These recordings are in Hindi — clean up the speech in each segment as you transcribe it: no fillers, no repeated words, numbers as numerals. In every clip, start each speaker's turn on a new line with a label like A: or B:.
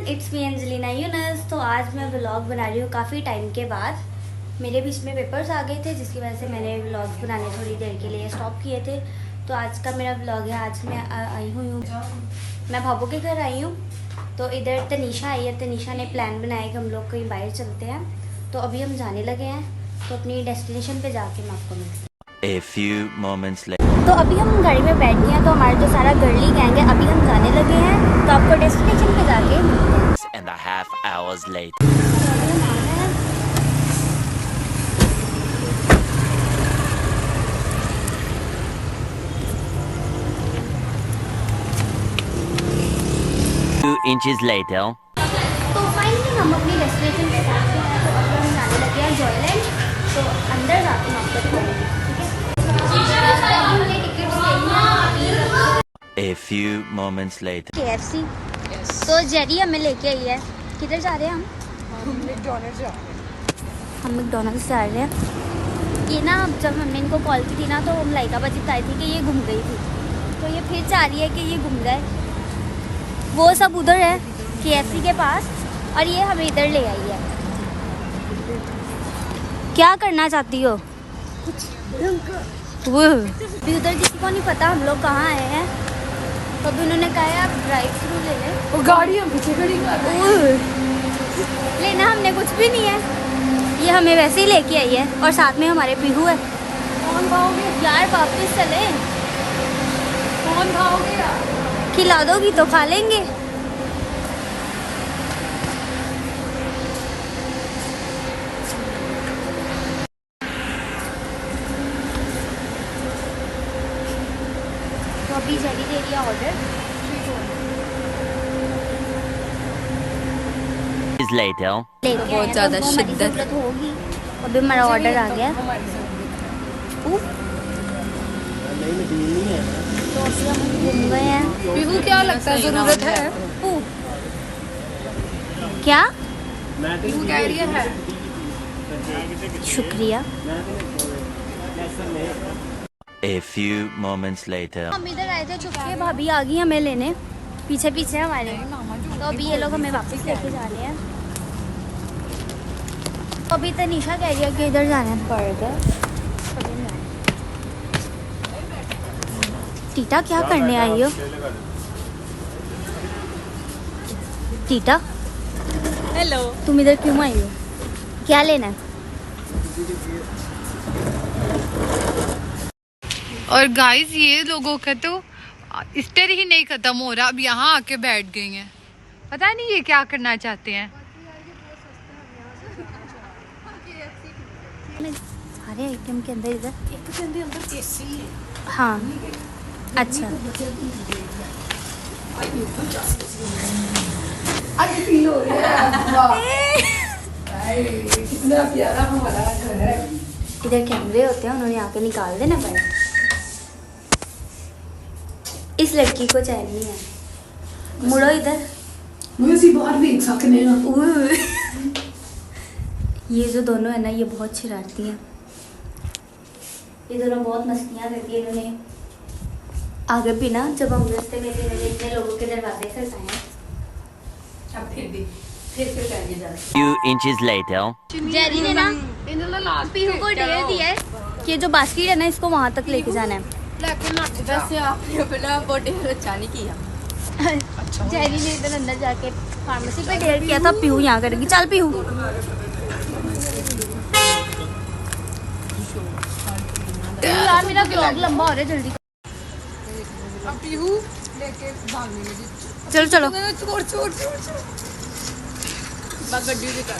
A: It's me Angelina Yunus. तो आज मैं व्लॉग बना रही हूँ काफ़ी टाइम के बाद। मेरे बीच में पेपर्स आ गए थे जिसकी वजह से मैंने व्लॉग्स बनाने थोड़ी देर के लिए स्टॉप किए थे। तो आज का मेरा व्लॉग है। आज मैं आई हूँ मैं भाभू के घर आई हूँ। तो इधर तनीषा आई है। तनीषा ने प्लान बनाया कि हम लोग कहीं बाहर चलते हैं। तो अभी हम जाने लगे हैं। तो अपनी डेस्टिनेशन पे जाके मैं आपको मिलती हूँ।
B: A few moments later.
A: तो अभी हम गाड़ी में बैठ गए हैं। तो हमारा जो सारा गर्ली गैंग है अभी हम जाने लगे हैं। तो आपको डेस्टिनेशन पे जाके मिलते हैं।
B: And a half hours later. Two inches later.
A: तो फाइनली हम अपनी डेस्टिनेशन पे पहुंच गए हैं। तो अब हम जाने लगे हैं जॉयलैंड। तो अंदर जाते हैं आपको दिखाएंगे, ठीक है। हमने टिकट्स ले ली।
B: A few moments later.
A: KFC। तो जेरी हमें लेके आई है। किधर जा रहे हैं हम मैकडोनल्ड्स जा रहे हैं। ये ना जब हमने इनको कॉल की थी ना तो हम लाइका बजी बताई थी कि ये घूम गई थी। तो ये फिर चाह रही है कि ये घूम गए। वो सब उधर है KFC के पास और ये हमें इधर ले आई है। क्या करना चाहती हो? अभी उधर किसी को नहीं पता हम लोग कहाँ आए हैं। तो अभी उन्होंने कहा है आप ड्राइव थ्रू ले लें।
C: वो गाड़ी हम पीछे खड़ी कर रहे हैं।
A: लेना हमने कुछ भी नहीं है। ये हमें वैसे ही लेके आई है और साथ में हमारे पीहू है।
C: कौन खाओगे?
A: यार वापस चले।
C: कौन खाओगे यार?
A: खिला दोगी तो खा लेंगे। तो अभी जल्दी दे दिया ऑर्डर।
B: Is later.
A: बहुत ज़्यादा शिद्दत होगी। अभी हमारा ऑर्डर आ गया। तो अभी हम घूम गए हैं।
C: पीहू क्या लगता है जरूरत है?
A: क्या?
C: पीहू कैरियर है।
A: शुक्रिया।
B: A few moments later.
A: हम इधर आए थे चुपके, भाभी आ गई हमें लेने पीछे पीछे हमारे। तो अभी ये लोग हमें वापस लेके जा रहे हैं। तो अभी तनीषा कह रही है कि इधर जाना है बर्गर। टीटा क्या करने आई हो? Theta
C: hello.
A: तुम इधर क्यों आई हो? क्या लेना है?
C: और गाइस ये लोगों का तो स्टेर ही नहीं खत्म हो रहा। अब यहाँ आके बैठ गई हैं। पता नहीं ये क्या करना चाहते हैं।
A: सारे आइटम के अंदर इधर
C: एक के अंदर एसी है।
A: हाँ अच्छा।
C: आज फील हो रहा है। कितना प्यारा हमारा घर है।
A: इधर कैमरे होते हैं, उन्होंने आके निकाल देना पड़े। इस लड़की को चैन नहीं है। मुड़ो इधर।
C: मुझे बाहर भी सकने
A: ये जो दोनों है ना ये बहुत शरारती हैं। ये दोनों बहुत मस्तियाँ करती है। इन्होंने आगे भी ना जब हम रास्ते में थे इतने लोगों के दरवाजे खड़काए।
C: अब फिर करिए जा।
B: Few inches later.
A: जेरी ने ना पीहू को डेयर दिया है कि जो बास्केट है ना इसको वहाँ तक लेके जाना है।
C: वैसे आपने अपना बॉडी अच्छा नहीं किया।
A: जेरी ने इधर अंदर जाके फार्मेसी पे डेयर किया था। पीहू यहाँ करेगी। चल पीहू। यार मेरा ब्लॉग लंबा हो रहा है जल्दी।
C: अब पीहू लेके भागने लगी।
A: चलो चलो।
C: छोड़ छोड़ छोड़ छोड़। गड्डी दिखा।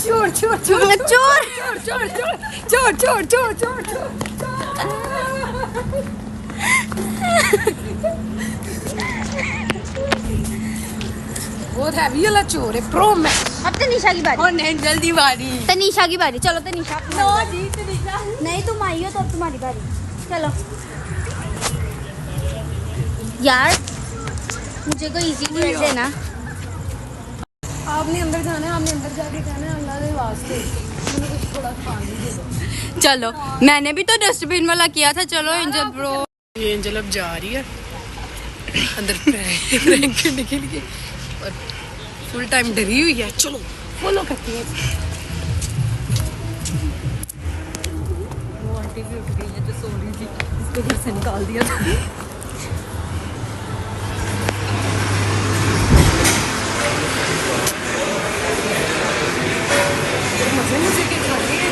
C: छोड़ छोड़ छोड़
A: चोर।
C: छोड़ छोड़ छोड़ छोड़ छोड़ छोड़। बहुत हैवी वाला चोर है। Pro max.
A: अब तनीषा की बारी।
C: और नहीं जल्दी बारी।
A: तनीषा की बारी। चलो तनीषा। नहीं तुम आई हो तो अब तुम्हारी बारी। चलो यार मुझे कोई इजी ड्रेस देना।
C: आपने अंदर जाना है। आपने अंदर जाके कहना है अल्लाह के वास्ते मुझे कुछ थोड़ा पानी दे दो।
D: चलो मैंने भी तो डस्टबिन वाला किया था। चलो एंजल ब्रो।
C: ये एंजल अब जा रही है।
D: अंदर प्रैंक करने के लिए और फुल टाइम डरी हुई है। चलो फॉलो करती है। वो आंटी भी उठ गई है जो सो रही थी, इसको घर से निकाल दिया था। मजे के खा रही है।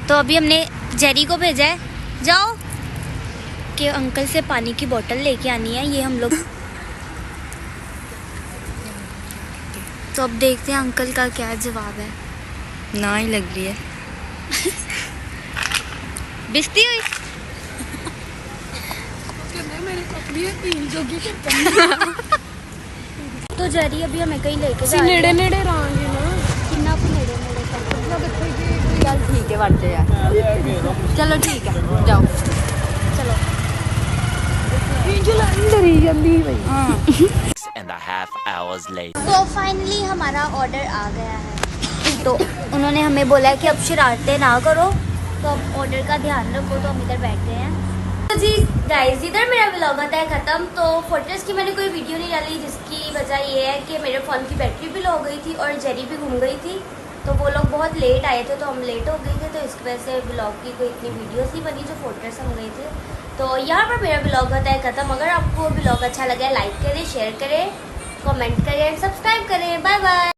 A: तो अभी हमने जेरी को भेजा है, जाओ कि अंकल से पानी की बोतल लेके आनी है। ये हम लोग तो अब देखते हैं अंकल का क्या जवाब है।
E: ना ही लग रही है।
A: बिस्ती हुई
D: मेरे कपड़े तीन जोगी
A: तो जेरी अभी हमें कहीं लेके जा
D: नेड़े
A: रही है।
D: नेड़े रहांगे ना।
A: कितना कुछ नेड़े नेड़े कर
D: मतलब इत्थे कि
E: चल ठीक है बढ़ते यार। चलो ठीक है जाओ।
A: चलो
D: डरी जाती भाई।
B: 6.5 hours later.
A: तो फाइनली हमारा ऑर्डर आ गया है। तो उन्होंने हमें बोला है कि अब शरारतें ना करो, तो अब ऑर्डर का ध्यान रखो। तो हम इधर बैठे हैं। तो जी गाइस, इधर मेरा व्लॉग होता है ख़त्म। तो फोर्ट्रेस की मैंने कोई वीडियो नहीं डाली, जिसकी वजह ये है कि मेरे फ़ोन की बैटरी भी लो हो गई थी और जेरी भी घूम गई थी। तो वो लोग बहुत लेट आए थे, तो हम लेट हो गए थे, तो इसकी वजह से व्लॉग की कोई इतनी वीडियोस नहीं बनी जो फोर्ट्रेस हम गए थे। तो यहाँ पर मेरा व्लॉग होता है ख़त्म। अगर आपको व्लॉग अच्छा लगा, लाइक करें, शेयर करें, कमेंट करें, सब्सक्राइब करें। Bye bye.